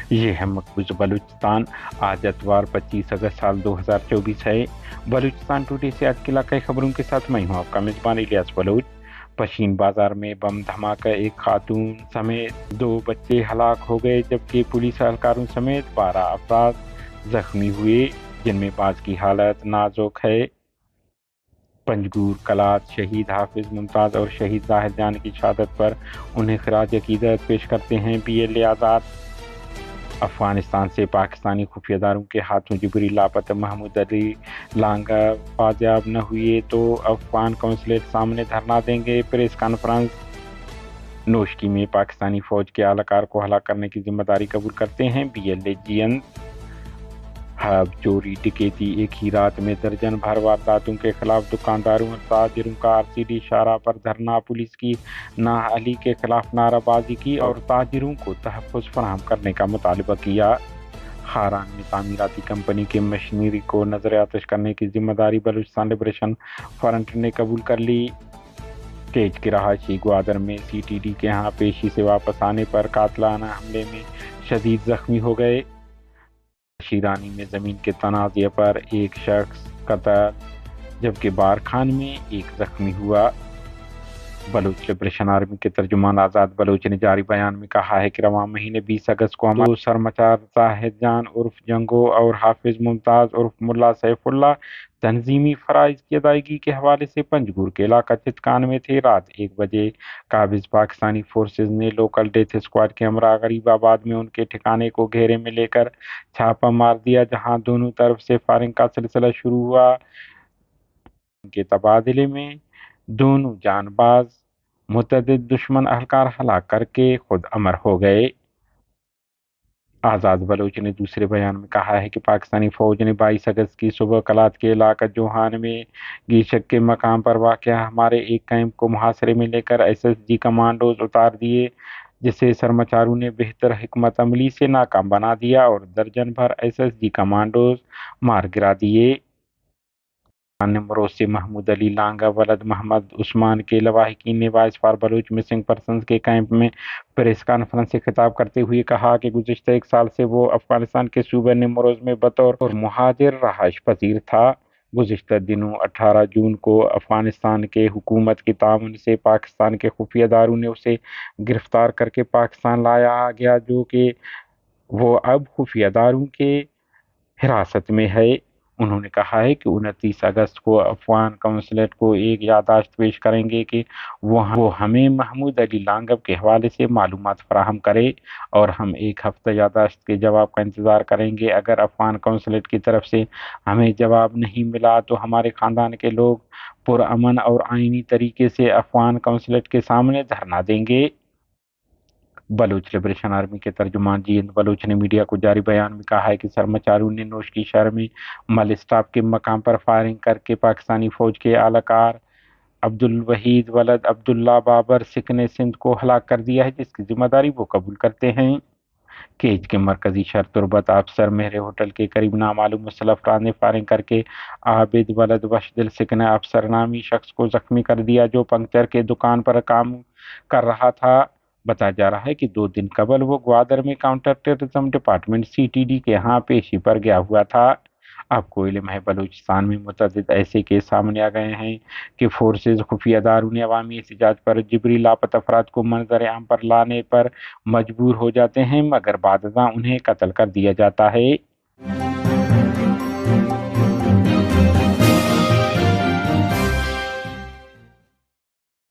یہ ہے مقبوض بلوچستان۔ آج اتوار 25 اگست سال 2024 ہے۔ بلوچستان ٹوڈے سے آج کے علاقائی خبروں کے ساتھ میں ہوں آپ کا میزبان الیاس بلوچ۔ پشین بازار میں بم دھماکہ، ایک خاتون سمیت 2 بچے ہلاک ہو گئے جبکہ پولیس اہلکاروں سمیت 12 افراد زخمی ہوئے جن میں بعض کی حالت نازک ہے۔ پنجگور کلات شہید حافظ ممتاز اور شہید زاہد جان کی شہادت پر انہیں خراج عقیدت پیش کرتے ہیں PLA آزاد۔ افغانستان سے پاکستانی خفیہ اداروں کے ہاتھوں جبری لاپتہ محمود علی لانگا بازیاب نہ ہوئے تو افغان قونصلیٹ سامنے دھرنا دیں گے۔ Press conference. نوشکی میں پاکستانی فوج کے اہلکار کو ہلاک کرنے کی ذمہ داری قبول کرتے ہیں BLA جین۔ ہب چوری ڈکیتی، ایک ہی رات میں درجن بھر وارداتوں کے خلاف دکانداروں اور تاجروں کا RCD شاہراہ پر دھرنا، پولیس کی نااہلی کے خلاف نعرہ بازی کی اور تاجروں کو تحفظ فراہم کرنے کا مطالبہ کیا۔ خاران میں تعمیراتی کمپنی کی مشینری کو نظر آتش کرنے کی ذمہ داری بلوچستان لبریشن فرنٹ نے قبول کر لی۔ کیچ کے رہائشی گوادر میں CTD کے ہاں پیشی سے واپس آنے پر قاتلانہ حملے میں شدید زخمی ہو گئے۔ شیرانی میں زمین کے تنازع پر ایک شخص قتل جبکہ بارکھان میں ایک زخمی ہوا۔ بلوچ لبریشن آرمی کے ترجمان آزاد بلوچ نے جاری بیان میں کہا ہے کہ رواں مہینے 20 اگست کو ہمارے 2 سرمچار زاہد جان عرف جنگو اور حافظ ممتاز عرف ملا سیف اللہ تنظیمی فرائض کی ادائیگی کے حوالے سے پنجگور کے علاقہ چتکان میں تھے۔ رات 1 بجے قابض پاکستانی فورسز نے لوکل ڈیتھ اسکواڈ کے ہمراہ غریب آباد میں ان کے ٹھکانے کو گھیرے میں لے کر چھاپہ مار دیا جہاں دونوں طرف سے فائرنگ کا سلسلہ شروع ہوا۔ ان کے تبادلے میں دونوں جان باز متعدد دشمن اہلکار ہلاک کر کے خود امر ہو گئے۔ آزاد بلوچ نے دوسرے بیان میں کہا ہے کہ پاکستانی فوج نے 22 اگست کی صبح کلات کے علاقہ جوہان میں گیشک کے مقام پر واقع ہمارے ایک کیمپ کو محاصرے میں لے کر SSG کمانڈوز اتار دیے جسے سرمچاروں نے بہتر حکمت عملی سے ناکام بنا دیا اور درجن بھر SSG کمانڈوز مار گرا دیے۔ نمروز سے محمود علی لانگا ولد محمد عثمان کے لواحقین نے voice for Baloch missing persons کے کیمپ میں پریس کانفرنس سے خطاب کرتے ہوئے کہا کہ گزشتہ 1 سال سے وہ افغانستان کے صوبہ نمروز میں بطور مہاجر رہائش پذیر تھا۔ گزشتہ دنوں 18 جون کو افغانستان کے حکومت کے تعاون سے پاکستان کے خفیہ اداروں نے اسے گرفتار کر کے پاکستان لایا گیا جو کہ وہ اب خفیہ اداروں کے حراست میں ہے۔ انہوں نے کہا ہے کہ 29 اگست کو افغان قونصلیٹ کو ایک یادداشت پیش کریں گے کہ وہ ہمیں محمود علی لانگب کے حوالے سے معلومات فراہم کرے اور ہم 1 ہفتہ یادداشت کے جواب کا انتظار کریں گے۔ اگر افغان قونصلیٹ کی طرف سے ہمیں جواب نہیں ملا تو ہمارے خاندان کے لوگ پرامن اور آئینی طریقے سے افغان قونصلیٹ کے سامنے دھرنا دیں گے۔ بلوچ لبریشن آرمی کے ترجمان جیند بلوچ نے میڈیا کو جاری بیان میں کہا ہے کہ سرمچاروں نے نوشکی شہر میں مل اسٹاپ کے مقام پر فائرنگ کر کے پاکستانی فوج کے اہلکار عبدالوحید ولد عبداللہ بابر سکن سندھ کو ہلاک کر دیا ہے جس کی ذمہ داری وہ قبول کرتے ہیں۔ کیچ کے مرکزی شہر تربت افسر مہر ہوٹل کے قریب نامعلوم مسلح افراد نے فائرنگ کر کے عابد ولد وشدل سکن افسر نامی شخص کو زخمی کر دیا جو پنکچر کے دکان پر کام کر رہا تھا۔ بتایا جا رہا ہے کہ 2 دن قبل وہ گوادر میں کاؤنٹر ٹیررزم ڈپارٹمنٹ CTD کے ہاں پیشی پر گیا ہوا تھا۔ آپ کو علم ہے بلوچستان میں متعدد ایسے کیس سامنے آ گئے ہیں کہ فورسز خفیہ اداروں نے عوامی احتجاج پر جبری لاپتہ افراد کو منظر عام پر لانے پر مجبور ہو جاتے ہیں مگر بعد ازاں انہیں قتل کر دیا جاتا ہے۔